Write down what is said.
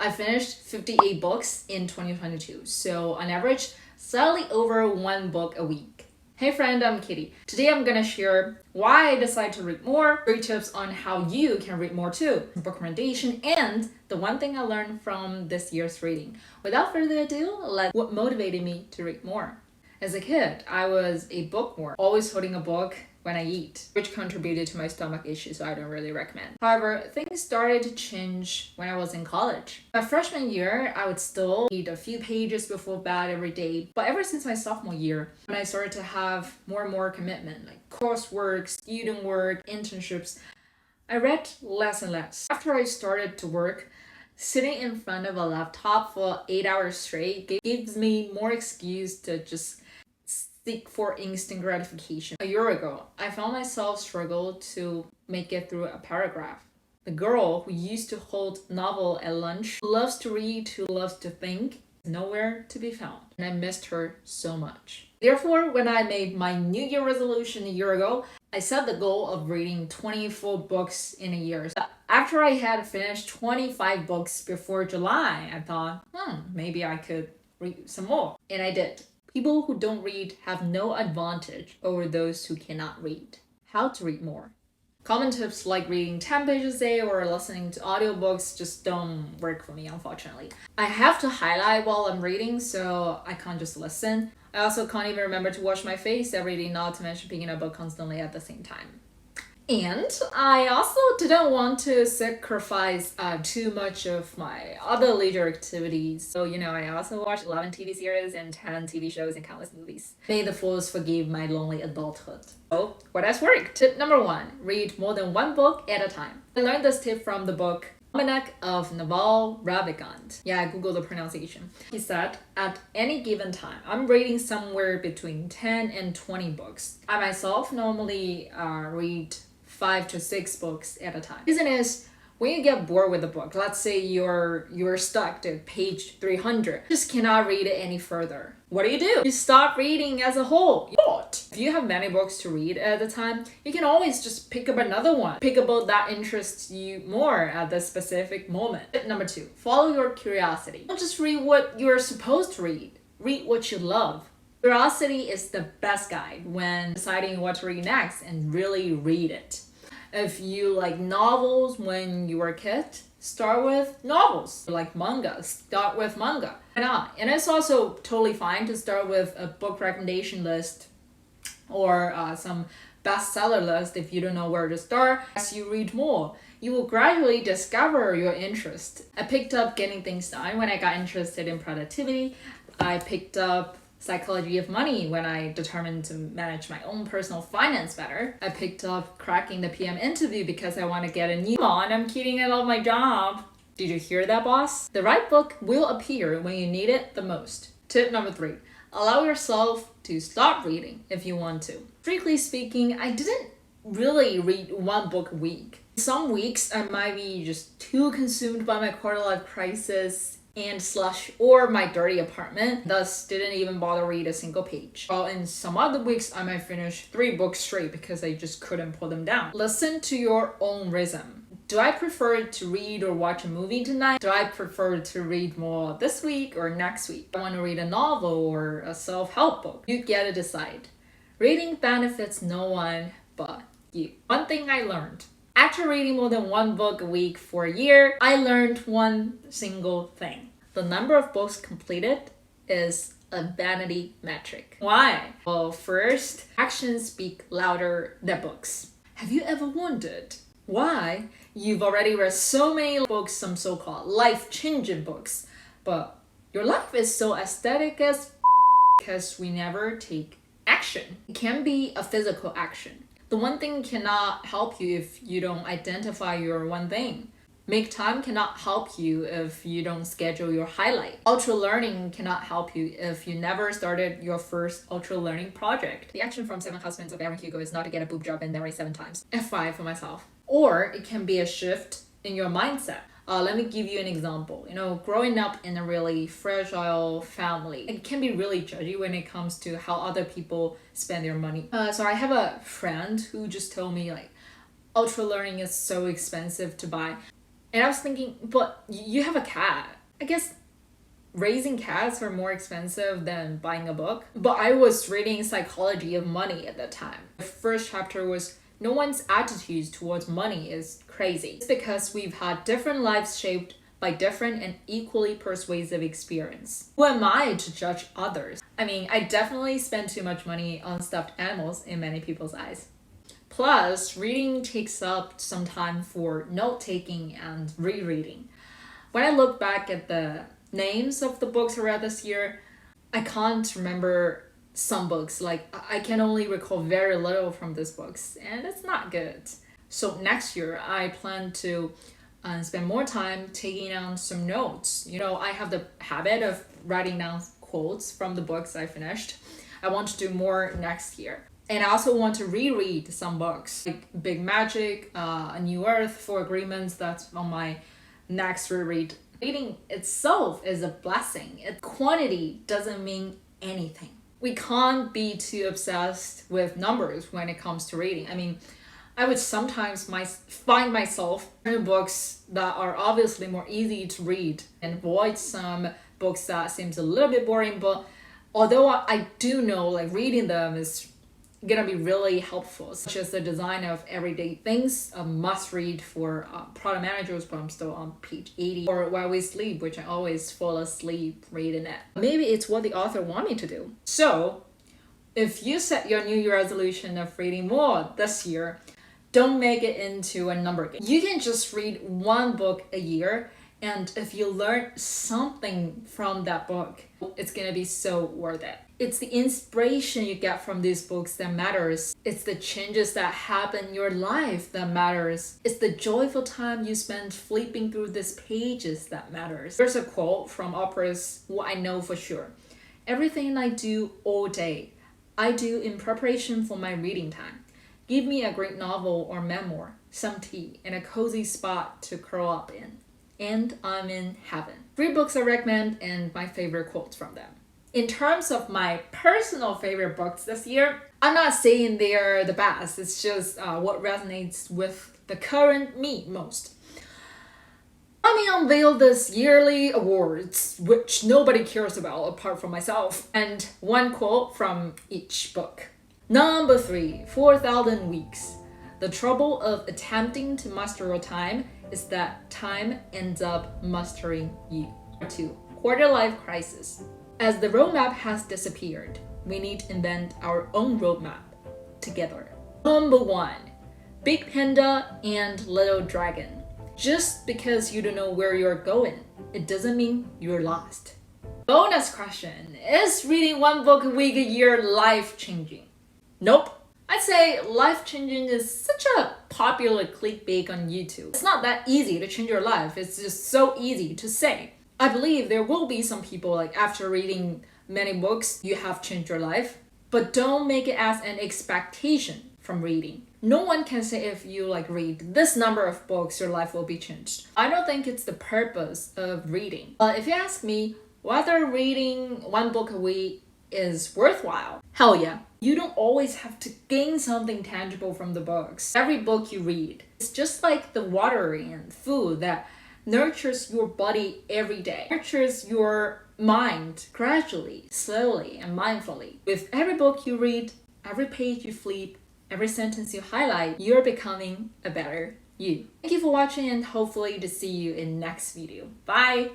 I finished 58 books in 2022, so on average, slightly over one book a week. Hey friend, I'm Kitty. Today I'm gonna share why I decided to read more, 3 tips on how you can read more too, book recommendation, and the one thing I learned from this year's reading. Without further ado, what motivated me to read more. As a kid, I was a bookworm, always holding a book when I eat, which contributed to my stomach issues, so I don't really recommend. However, things started to change when I was in college. My freshman year, I would still read a few pages before bed every day, but ever since my sophomore year, when I started to have more and more commitment, like coursework, student work, internships, I read less and less. After I started to work, sitting in front of a laptop for 8 hours straight gives me more excuse to just seek for instant gratification. A year ago, I found myself struggle to make it through a paragraph. The girl who used to hold novel at lunch, who loves to read, who loves to think, is nowhere to be found. And I missed her so much. Therefore, when I made my New Year resolution a year ago, I set the goal of reading 24 books in a year. So after I had finished 25 books before July, I thought, maybe I could read some more. And I did. People who don't read have no advantage over those who cannot read. How to read more. Common tips like reading 10 pages a day or listening to audiobooks just don't work for me, unfortunately. I have to highlight while I'm reading, so I can't just listen. I also can't even remember to wash my face every day, not to mention picking up a book constantly at the same time. And I also didn't want to sacrifice too much of my other leisure activities. So, I also watched 11 TV series and 10 TV shows and countless movies. May the fools forgive my lonely adulthood. So, what has worked? Tip number 1, read more than one book at a time. I learned this tip from the book Almanack of Naval Ravikant. Yeah, I googled the pronunciation. He said, at any given time, I'm reading somewhere between 10 and 20 books. I myself normally read 5 to 6 books at a time. Reason is, when you get bored with a book, let's say you're stuck at page 300, just cannot read it any further. What do? You stop reading as a whole. If you have many books to read at a time, you can always just pick up another one. Pick a book that interests you more at the specific moment. Tip number 2, follow your curiosity. Don't just read what you're supposed to read. Read what you love. Curiosity is the best guide when deciding what to read next, and really read it. If you like novels when you were a kid, start with novels. Like manga, start with manga. Why not? And it's also totally fine to start with a book recommendation list or some bestseller list if you don't know where to start. As you read more, you will gradually discover your interest. I picked up getting things done when I got interested in productivity. I picked up psychology of money when I determined to manage my own personal finance better. I picked up cracking the PM interview because I want to get a new one. I'm kidding, I love my job. Did you hear that, boss? The right book will appear when you need it the most. Tip number 3, allow yourself to stop reading if you want to. Strictly speaking, I didn't really read one book a week. Some weeks I might be just too consumed by my quarter life crisis or my dirty apartment, thus didn't even bother read a single page. While in some other weeks, I might finish 3 books straight because I just couldn't pull them down. Listen to your own rhythm. Do I prefer to read or watch a movie tonight? Do I prefer to read more this week or next week? I want to read a novel or a self-help book. You get to decide. Reading benefits no one but you. One thing I learned. After reading more than one book a week for a year, I learned one single thing. The number of books completed is a vanity metric. Why? Well, first, actions speak louder than books. Have you ever wondered why you've already read so many books, some so-called life-changing books, but your life is so aesthetic as because we never take action? It can be a physical action. The one thing cannot help you if you don't identify your one thing. Make time cannot help you if you don't schedule your highlight. Ultra learning cannot help you if you never started your first ultra learning project. The action from 7 Husbands of Erin Hugo is not to get a boob job and marry 7 times. F5 for myself. Or it can be a shift in your mindset. Let me give you an example. Growing up in a really fragile family, it can be really judgy when it comes to how other people spend their money. So I have a friend who just told me ultra learning is so expensive to buy. And I was thinking, but you have a cat. I guess raising cats are more expensive than buying a book. But I was reading Psychology of Money at that time. The first chapter was no one's attitude towards money is crazy. It's because we've had different lives shaped by different and equally persuasive experience. Who am I to judge others? I mean, I definitely spend too much money on stuffed animals in many people's eyes. Plus, reading takes up some time for note-taking and rereading. When I look back at the names of the books I read this year, I can't remember some books. Like, I can only recall very little from these books, and it's not good. So next year, I plan to spend more time taking down some notes. You know, I have the habit of writing down quotes from the books I finished. I want to do more next year. And I also want to reread some books, like Big Magic, A New Earth, Four Agreements. That's on my next reread. Reading itself is a blessing. Quantity doesn't mean anything. We can't be too obsessed with numbers when it comes to reading. I mean, I would sometimes find myself in books that are obviously more easy to read and avoid some books that seems a little bit boring. But although I do know like reading them is gonna be really helpful, such as The Design of Everyday Things, a must read for product managers, but I'm still on page 80, or While We Sleep, which I always fall asleep reading it. Maybe it's what the author want me to do. So if you set your New Year resolution of reading more this year, don't make it into a number game. You can just read one book a year, and if you learn something from that book, it's gonna be so worth it. It's the inspiration you get from these books that matters. It's the changes that happen in your life that matters. It's the joyful time you spend flipping through these pages that matters. There's a quote from Oprah's What I Know for Sure. Everything I do all day, I do in preparation for my reading time. Give me a great novel or memoir, some tea, and a cozy spot to curl up in, and I'm in heaven. 3 books I recommend and my favorite quotes from them. In terms of my personal favorite books this year, I'm not saying they're the best. It's just what resonates with the current me most. Let me unveil this yearly awards, which nobody cares about apart from myself, and one quote from each book. Number 3, 4,000 Weeks. The trouble of attempting to master your time is that time ends up mastering you. 2, Quarter Life Crisis. As the roadmap has disappeared, we need to invent our own roadmap together. Number 1, Big Panda and Little Dragon. Just because you don't know where you're going, it doesn't mean you're lost. Bonus question, is reading one book a week a year life-changing? Nope. I'd say life-changing is such a popular clickbait on YouTube. It's not that easy to change your life. It's just so easy to say. I believe there will be some people like after reading many books, you have changed your life. But don't make it as an expectation from reading. No one can say if you like read this number of books, your life will be changed. I don't think it's the purpose of reading. But if you ask me whether reading one book a week is worthwhile, hell yeah. You don't always have to gain something tangible from the books. Every book you read, it's just like the water and food that nurtures your body every day, nurtures your mind gradually, slowly, and mindfully. With every book you read, every page you flip, every sentence you highlight, you're becoming a better you. Thank you for watching and hopefully to see you in next video. Bye!